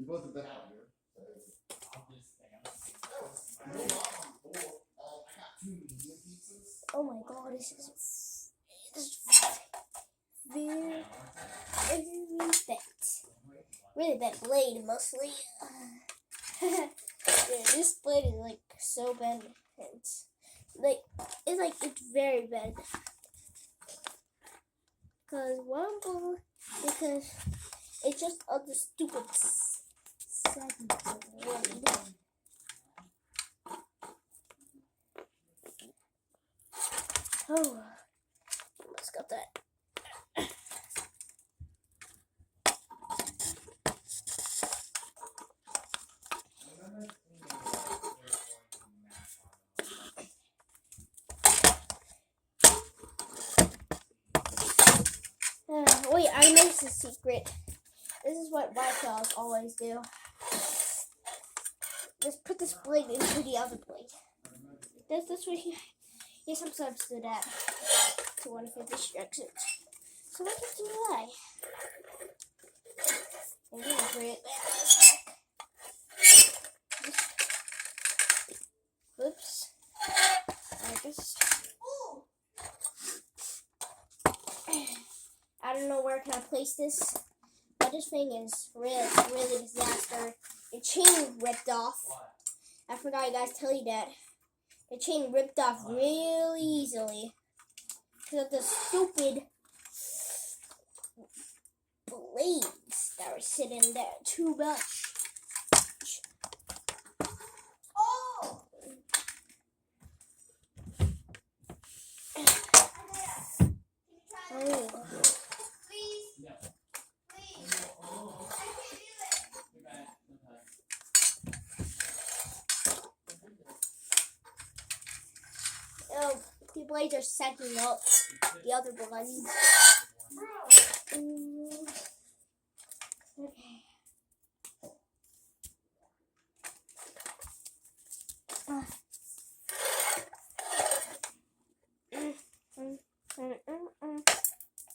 We both have been out here. Oh my god, this is very bent. Really bent blade, mostly. Yeah, this blade is like so bent. It's very bent. Because it's just other stupid segments of wood. Oh, almost got that. Wait, I missed a secret. This is what white fellas always do. Just put this blade into the other blade. That's what he sometimes do that to one of his instructions. So what do I? I'm gonna put it back. Oops. I don't know where can I place this, but this thing is really disaster. The chain ripped off. I forgot you guys tell you that. The chain ripped off really easily because of the stupid blades that were sitting there too much. Oh! The blades are setting up the other blades. Okay.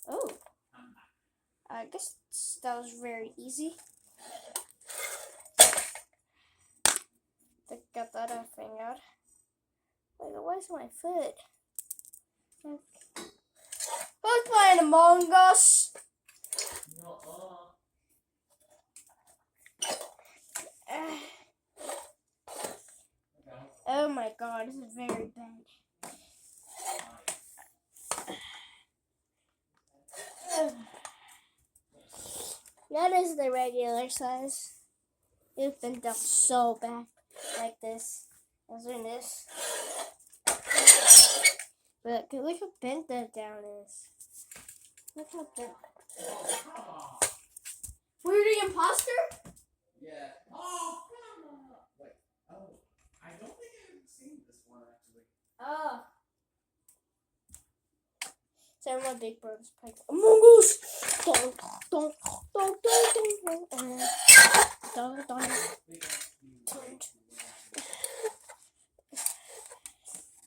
Oh, I guess that was very easy. I got that thing out. Wait, where's my foot? Okay. Who's playing Among Us? Oh my god, this is very bad. That is the regular size. It's been done so bad. Like this. I was doing this. But look how bent that down is. Look how bent. Were you the imposter? Yeah. Oh, come on. Wait. Oh, I don't think I've seen this one actually. Oh. So my big brother's playing Among Us.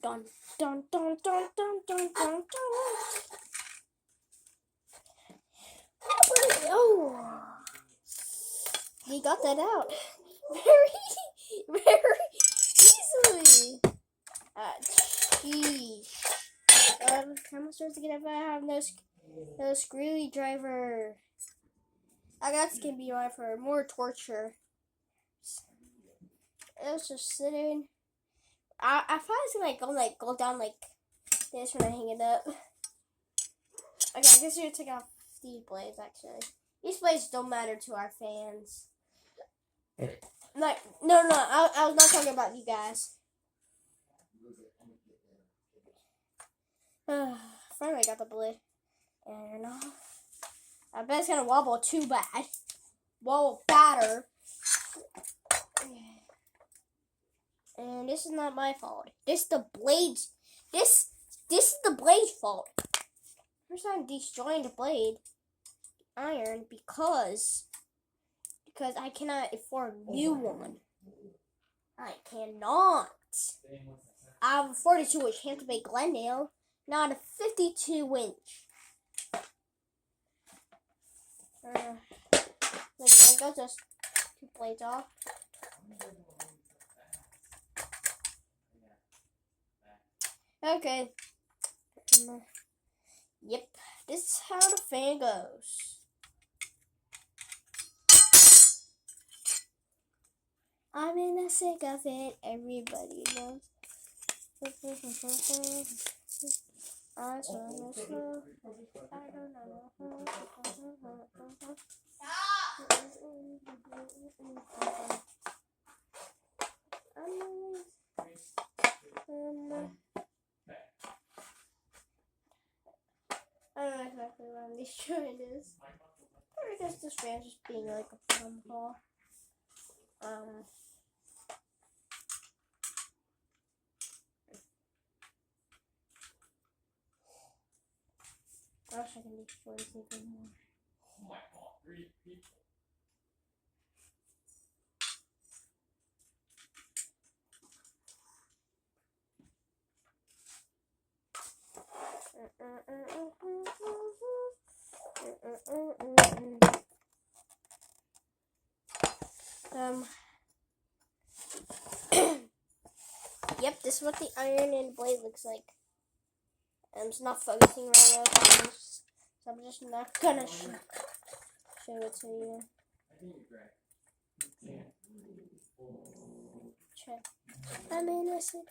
Dun dun dun dun dun dun dun dun. Oh, he got that out very easily. Geez. How am I supposed to get if I have no screwdriver? I guess it can be right for more torture. It was just sitting. I thought it was gonna go down like this when I hang it up. Okay, I guess we're gonna take off these blades actually. These blades don't matter to our fans. No, I was not talking about you guys. Finally got the blade. And I bet it's gonna wobble too bad. Wobble badder. And this is not my fault. This is the blades. This is the blade's fault. First I'm destroying the blade iron because I cannot afford a new one. I cannot. I have a 42-inch hand to make Glendale, not a 52-inch. I got just blades off. Okay. Yep, this is how the fan goes. I'm in the sick of it, everybody knows. I saw no snow. I don't know. I don't know exactly what I'm destroying this. Or I guess this fan's just being like a phone call. I wish I can destroy this even more. Oh my god, 3 people. Yep, this is what the iron and blade looks like. It's not focusing right now, so I'm just not gonna show it to you. I think you're right. Check. I'm in a sick